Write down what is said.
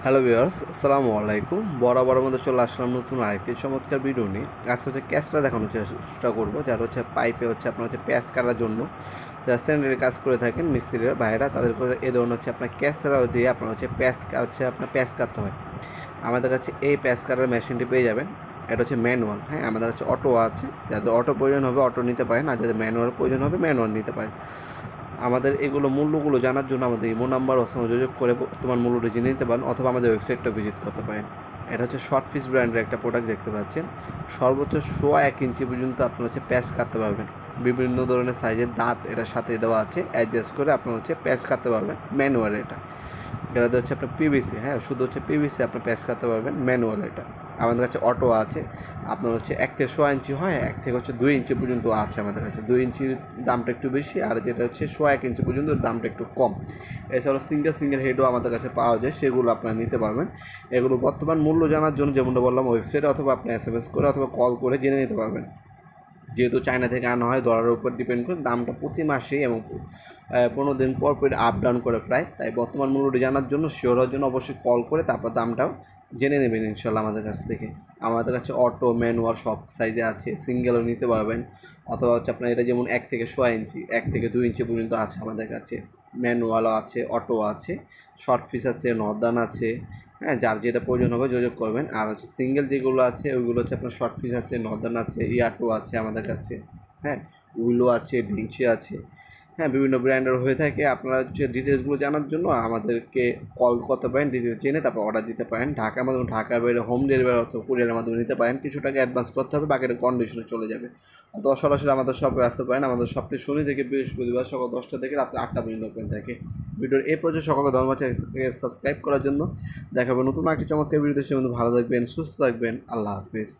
Hello viewers, আসসালামু আলাইকুম। বরাবরের মধ্যে চলে আসলাম নতুন আরেকটি চমৎকার ভিডিও নিয়ে। আজকে ক্যাচটা দেখানোর চেষ্টা করবো, যারা পাইপে আপনার প্যাচ কাটার জন্য যারা স্যান্ডেলের কাজ করে থাকেন মিস্ত্রিরা ভাইয়েরা, তাদের এই ধরনের আপনার ক্যাচটা দিয়ে আপনার প্যাচ আপনার প্যাচ কাটতে হয়। আমাদের কাছে এই প্যাচ কাটার মেশিনটি পেয়ে যাবেন। এটা ম্যানুয়াল। হ্যাঁ, আমাদের কাছে অটো আছে। যাদের অটো প্রয়োজন হবে অটো নিতে পারেন, আর যাদের ম্যানুয়াল প্রয়োজন হবে ম্যানুয়াল নিতে পারেন। আমাদের এগুলো মূল্যগুলো জানার জন্য আমাদের ইমো নাম্বার যোগাযোগ করে তোমার মূল্যটা জেনে নিতে পারেন, অথবা আমাদের ওয়েবসাইটটা ভিজিট করতে পারেন। এটা শর্ট পিস ব্র্যান্ডের একটা প্রোডাক্ট দেখতে পাচ্ছেন। সর্বোচ্চ 1 ইঞ্চি পর্যন্ত আপনার প্যাচ কাটতে পারবেন। বিভিন্ন ধরনের সাইজের দাঁত এটার সাথে দেওয়া আছে, অ্যাডজাস্ট করে আপনার প্যাচ কাটতে পারবেন। ম্যানুয়াল এটাতে আপনার পিভিসি, হ্যাঁ শুধু পিভিসি আপনার প্যাচ কাটতে পারবেন। ম্যানুয়াল এটা। আমাদের কাছে অটো আছে, আপনার 1 থেকে 1.5 ইঞ্চি হয়, 1 থেকে 2 ইঞ্চি পর্যন্ত আছে আমাদের কাছে। 2 ইঞ্চির দামটা একটু বেশি, আর যেটা 1.5 ইঞ্চি পর্যন্ত দামটা একটু কম। এছাড়াও সিঙ্গেল হেডও আমাদের কাছে পাওয়া যায়, সেগুলো আপনারা নিতে পারবেন। এগুলো বর্তমান মূল্য জানার জন্য যেমনটা বললাম ওয়েবসাইটে অথবা আপনি SMS করে অথবা কল করে জেনে নিতে পারবেন। যেহেতু চায়না থেকে আনা হয়, ডলারের উপর ডিপেন্ড করে দামটা প্রতি মাসেই এবং 15 দিন পর আপ ডাউন করে প্রায়। তাই বর্তমান মূল্যটি জানার জন্য, শিওর হওয়ার জন্য অবশ্যই কল করে তারপর দামটাও জেনে নেবেন ইনশাল্লাহ আমাদের কাছ থেকে। আমাদের কাছে অটো ম্যানুয়াল সব সাইজে আছে, সিঙ্গেলও নিতে পারবেন। অথবা আপনার এটা যেমন 1 থেকে 1.5 ইঞ্চি, 1 থেকে 2 ইঞ্চি পর্যন্ত আছে আমাদের কাছে। ম্যানুয়ালও আছে, অটো আছে, শর্ট পিস আছে, নর্দান আছে। হ্যাঁ, যার যেটা প্রয়োজন হবে যোগাযোগ করবেন। আর সিঙ্গেল যেগুলো আছে ওইগুলো আপনার শর্ট পিস আছে, নর্দান আছে, ইয়ারটো আছে আমাদের কাছে। হ্যাঁ, উইলো আছে, ডিংচি আছে। হ্যাঁ, বিভিন্ন ব্র্যান্ডের হয়ে থাকে। আপনারা ডিটেলসগুলো জানার জন্য আমাদেরকে কল করতে পারেন, ডিটেলস জেনে তারপর অর্ডার দিতে পারেন। ঢাকার মাধ্যমে, ঢাকার বাইরে হোম ডেলিভারি অথবা কুরিয়ারের মাধ্যমে নিতে পারেন। কিছু টাকা অ্যাডভান্স করতে হবে, বাকিটা কন্ডিশনে চলে যাবে। অথবা সরাসরি আমাদের শপে আসতে পারেন। আমাদের শপটি শনি থেকে বৃহস্পতিবার সকাল 10টা থেকে রাত্রে 8টা পর্যন্ত ওপেন থাকে। ভিডিওর এই পর্যায়ে সকলকে ধন্যবাদ সাবস্ক্রাইব করার জন্য। দেখাবো নতুন একটি চমৎকার ভিডিওতে। সে ভালো থাকবেন, সুস্থ থাকবেন। আল্লাহ হাফিজ।